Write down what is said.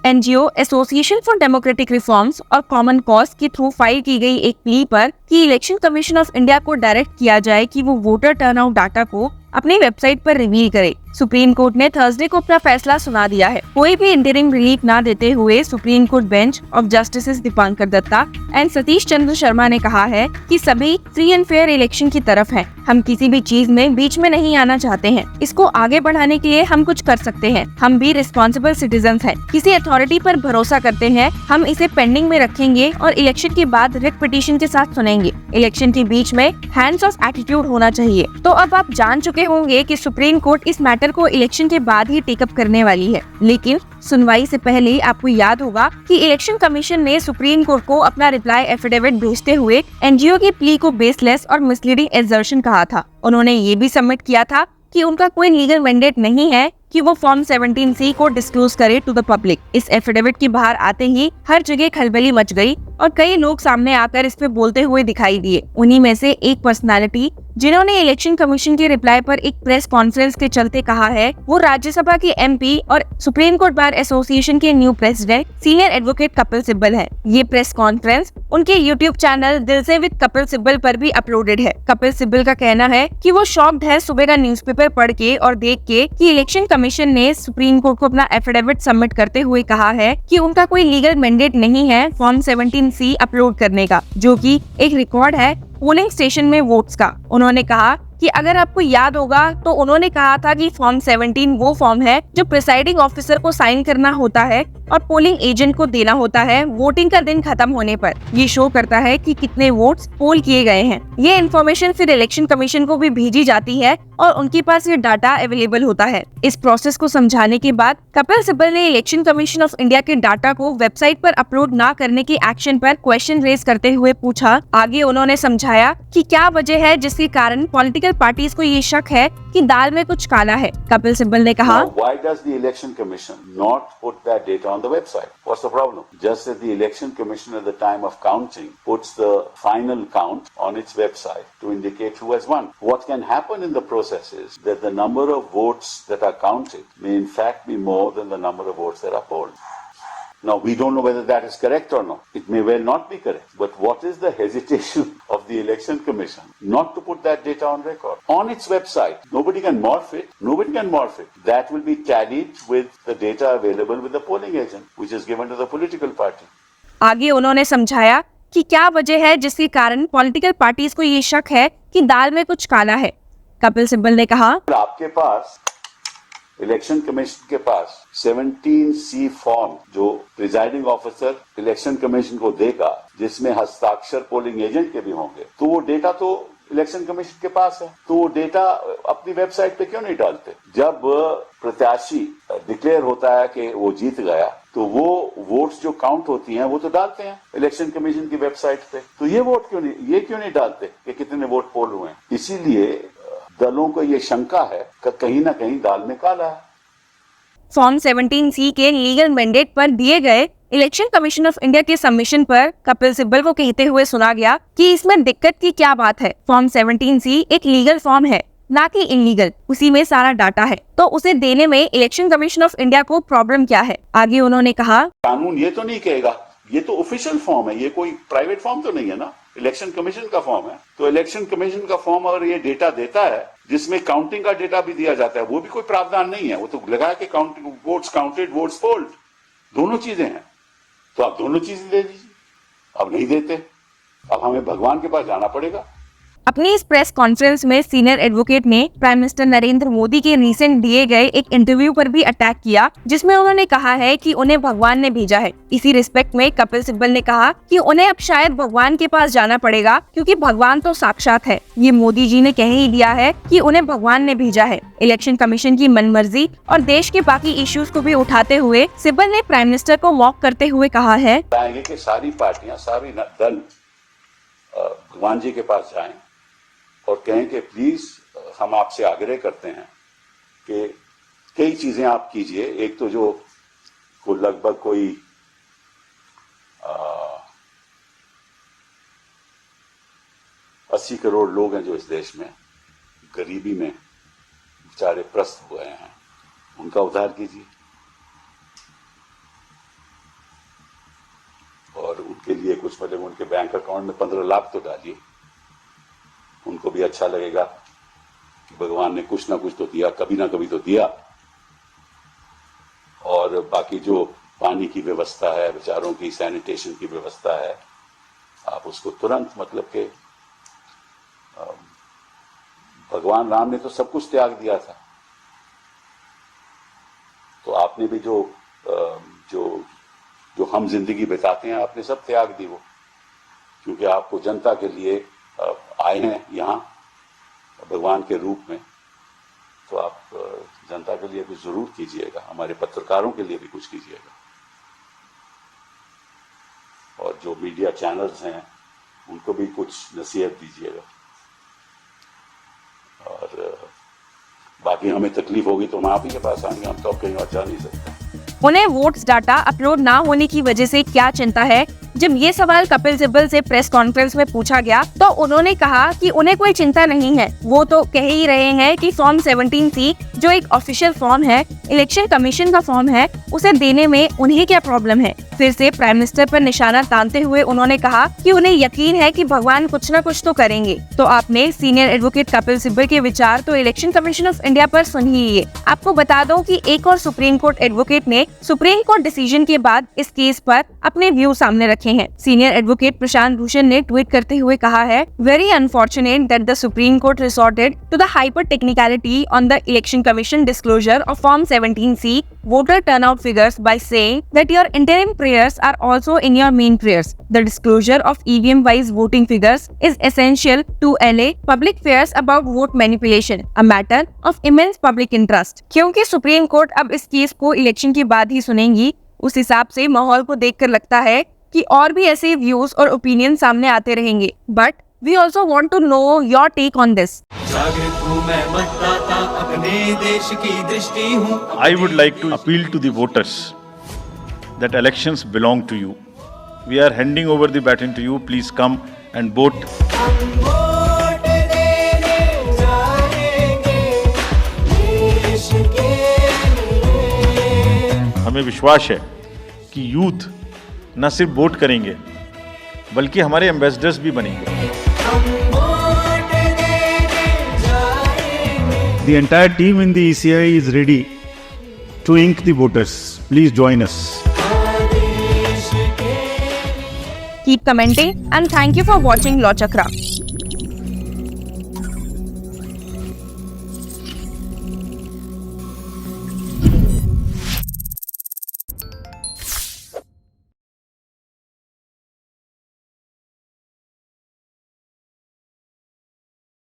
NGO association for democratic reforms और common cause के through file की गई एक प्ली पर कि इलेक्शन कमीशन ऑफ इंडिया को डायरेक्ट किया जाए कि वो वोटर टर्नआउट डाटा को अपनी वेबसाइट पर रिवील करे। सुप्रीम कोर्ट ने थर्सडे को अपना फैसला सुना दिया है। कोई भी इंटरिम रिलीफ न देते हुए Supreme Court bench of justice Dipankar Datta and Satish Chandra Sharma ने कहा है कि सभी फ्री एंड फेयर इलेक्शन की तरफ हैं। हम किसी भी चीज में बीच में नहीं आना चाहते हैं। इसको आगे बढ़ाने के लिए हम कुछ कर सकते हैं। हम भी रिस्पॉन्सिबल सिटीजन्स हैं। किसी अथॉरिटी पर भरोसा करते हैं। हम इसे पेंडिंग में रखेंगे और इलेक्शन के बाद रिट पिटीशन के साथ सुनेंगे। इलेक्शन के बीच में हैंड्स ऑफ एटीट्यूड होना चाहिए। तो अब आप जान चुके होंगे कि सुप्रीम कोर्ट इस मैटर को इलेक्शन के बाद ही टेकअप करने वाली है, लेकिन सुनवाई से पहले आपको याद होगा कि इलेक्शन कमीशन ने सुप्रीम कोर्ट को अपना रिप्लाई एफिडेविट भेजते हुए एनजीओ की प्ली को बेसलेस और मिसलीडिंग एजर्शन कहा था। उन्होंने ये भी सबमिट किया था कि उनका कोई लीगल मैंडेट नहीं है कि वो फॉर्म 17C को डिस्क्लोज करे टू द पब्लिक। इस एफिडेविट के बाहर आते ही हर जगह खलबली मच गई और कई लोग सामने आकर इस पे बोलते हुए दिखाई दिए। उन्हीं में से एक पर्सनालिटी जिन्होंने इलेक्शन कमीशन के रिप्लाई पर एक प्रेस कॉन्फ्रेंस के चलते कहा है, वो राज्यसभा के एमपी और सुप्रीम कोर्ट बार एसोसिएशन के new president senior advocate Kapil Sibal है। ये प्रेस कॉन्फ्रेंस उनके यूट्यूब चैनल दिल से विद कपिल सिब्बल पर भी अपलोडेड है। कपिल सिब्बल का कहना है कि वो शॉक्ड है सुबह का न्यूज़पेपर पढ़ के और देख के कि इलेक्शन कमीशन ने सुप्रीम कोर्ट को अपना एफिडेविट सबमिट करते हुए कहा है कि उनका कोई लीगल मैंडेट नहीं है फॉर्म 17C अपलोड करने का, जो कि एक रिकॉर्ड है पोलिंग स्टेशन में वोट्स का। उन्होंने कहा कि अगर आपको याद होगा तो उन्होंने कहा था कि फॉर्म 17 वो फॉर्म है जो प्रिसाइडिंग ऑफिसर को साइन करना होता है और पोलिंग एजेंट को देना होता है वोटिंग का दिन खत्म होने पर। ये शो करता है कि कितने वोट्स पोल किए गए हैं। ये इन्फॉर्मेशन फिर इलेक्शन कमीशन को भी भेजी जाती है और उनके पास ये डाटा अवेलेबल होता है। इस प्रोसेस को समझाने के बाद कपिल सिब्बल ने इलेक्शन कमीशन ऑफ इंडिया के डाटा को वेबसाइट पर अपलोड न करने के एक्शन पर क्वेश्चन रेज करते हुए पूछा। आगे उन्होंने समझाया कि क्या वजह है जिसके कारण पॉलिटिकल पार्टीज को ये शक है कि दाल में कुछ काला है। कपिल सिब्बल ने कहा, Why does the election commission not put that data on the website? What's the problem? Just as the election commission at the time of counting puts the final count on its website to indicate who has won. What can happen in the process is that the number of votes that are counted may in fact be more than the number of votes that are polled. Now, we don't know whether that is correct or not. It may well not be correct. But what is the hesitation of the Election Commission not to put that data on record? On its website, nobody can morph it. Nobody can morph it. That will be tallied with the data available with the polling agent, which is given to the political party. आगे उन्होंने समझाया कि क्या वजह है जिसके कारण political parties को ये शक है कि दाल में कुछ काला है। कपिल सिब्बल ने कहा, आपके पास इलेक्शन कमीशन के पास 17C फॉर्म जो प्रिजाइडिंग ऑफिसर इलेक्शन कमीशन को देगा, जिसमें हस्ताक्षर पोलिंग एजेंट के भी होंगे, तो वो डेटा तो इलेक्शन कमीशन के पास है, तो वो डेटा अपनी वेबसाइट पे क्यों नहीं डालते? जब प्रत्याशी डिक्लेयर होता है कि वो जीत गया, तो वो वोट्स जो काउंट होती हैं वो तो डालते हैं इलेक्शन कमीशन की वेबसाइट पे। तो ये क्यों नहीं डालते कि कितने वोट पोल हुए हैं? इसीलिए दलों को ये शंका है कि कहीं ना कहीं दाल में काला है। फॉर्म 17C के लीगल मैंडेट पर दिए गए इलेक्शन कमीशन ऑफ इंडिया के सबमिशन पर कपिल सिब्बल को कहते हुए सुना गया कि इसमें दिक्कत की क्या बात है। फॉर्म 17C एक लीगल फॉर्म है, ना कि इलीगल। उसी में सारा डाटा है, तो उसे देने में इलेक्शन कमीशन ऑफ इंडिया को प्रॉब्लम क्या है? आगे उन्होंने कहा, कानून ये तो नहीं कहेगा, ये तो ऑफिशियल फॉर्म है, ये कोई प्राइवेट फॉर्म तो नहीं है ना, इलेक्शन कमीशन का फॉर्म है। तो इलेक्शन कमीशन का फॉर्म अगर ये डेटा देता है जिसमें काउंटिंग का डेटा भी दिया जाता है, वो भी कोई प्रावधान नहीं है। वो तो लगा के counting votes counted votes polled, दोनों चीजें हैं। तो आप दोनों चीजें दे दीजिए। अब नहीं देते, अब हमें भगवान के पास जाना पड़ेगा। अपनी इस प्रेस कॉन्फ्रेंस में सीनियर एडवोकेट ने प्राइम मिनिस्टर नरेंद्र मोदी के रिसेंट दिए गए एक इंटरव्यू पर भी अटैक किया, जिसमें उन्होंने कहा है कि उन्हें भगवान ने भेजा है। इसी रिस्पेक्ट में कपिल सिब्बल ने कहा कि उन्हें अब शायद भगवान के पास जाना पड़ेगा, क्योंकि भगवान तो साक्षात है। ये मोदी जी ने कह ही दिया है कि उन्हें भगवान ने भेजा है। इलेक्शन कमीशन की मनमर्जी और देश के बाकी इश्यूज को भी उठाते हुए सिब्बल ने प्राइम मिनिस्टर को मॉक करते हुए कहा है कि सारी पार्टियां, सारी दल भगवान जी के पास जाएं और कहें कि प्लीज हम आपसे आग्रह करते हैं कि कई चीजें आप कीजिए। एक तो जो को लगभग कोई 80 करोड़ लोग हैं जो इस देश में गरीबी में बेचारे प्रस्त हुए हैं, उनका उद्धार कीजिए। कुछ मतलब उनके बैंक अकाउंट में 15 लाख तो डालिए, उनको भी अच्छा लगेगा कि भगवान ने कुछ ना कुछ तो दिया, कभी ना कभी तो दिया। और बाकी जो पानी की व्यवस्था है, बेचारों की सैनिटेशन की व्यवस्था है, आप उसको तुरंत मतलब के भगवान राम ने तो सब कुछ त्याग दिया था, तो आपने भी जो हम जिंदगी बिताते हैं आपने सब त्याग दी वो, क्योंकि आपको जनता के लिए आए हैं यहाँ भगवान के रूप में, तो आप जनता के लिए भी जरूर कीजिएगा, हमारे पत्रकारों के लिए भी कुछ कीजिएगा, और जो मीडिया चैनल्स हैं उनको भी कुछ नसीहत दीजिएगा। और बाकी हमें तकलीफ होगी तो हम आप ही के पास आएंगे, हम तो अब कहीं और जा नहीं सकते। उन्हें वोट्स डाटा अपलोड ना होने की वजह से क्या चिंता है? जब ये सवाल कपिल सिब्बल से प्रेस कॉन्फ्रेंस में पूछा गया तो उन्होंने कहा कि उन्हें कोई चिंता नहीं है, वो तो कह ही रहे हैं कि फॉर्म 17C जो एक ऑफिशियल फॉर्म है, इलेक्शन कमीशन का फॉर्म है, उसे देने में उन्हें क्या प्रॉब्लम है। फिर से प्राइम मिनिस्टर पर निशाना तानते हुए उन्होंने कहा कि उन्हें यकीन है कि भगवान कुछ न कुछ तो करेंगे। तो आपने सीनियर एडवोकेट कपिल सिब्बल के विचार तो इलेक्शन कमीशन ऑफ इंडिया पर सुन ही लिए। आपको बता दो कि एक और सुप्रीम कोर्ट एडवोकेट ने सुप्रीम कोर्ट डिसीजन के बाद इस केस पर अपने व्यू सामने रखे हैं। सीनियर एडवोकेट प्रशांत भूषण ने ट्वीट करते हुए कहा है, very unfortunate that the supreme court resorted to the hyper technicality on the election commission disclosure of Form 17C voter turnout figures by saying that your interim prayers are also in your main prayers. The disclosure of EVM-wise voting figures is essential to allay public fears about vote manipulation, a matter of immense public interest. क्योंकि supreme court अब इस case को election के बाद ही सुनेगी, उस हिसाब से माहौल को देखकर लगता है कि और भी ऐसे व्यूज और ओपिनियन सामने आते रहेंगे। But we also want to know your take on this. जागृत हूँ मैं मतदाता, अपने देश की दृष्टि हूँ। I would like to appeal to the voters that elections belong to you. We are handing over the baton to you. Please come and vote. हम वोट देने जाएंगे देश के लिए। हमें विश्वास है कि यूथ न सिर्फ वोट करेंगे बल्कि हमारे एम्बेसडर्स भी बनेंगे। The entire team in the ECI is ready to ink the voters. Please join us. Keep commenting and thank you for watching Law Chakra.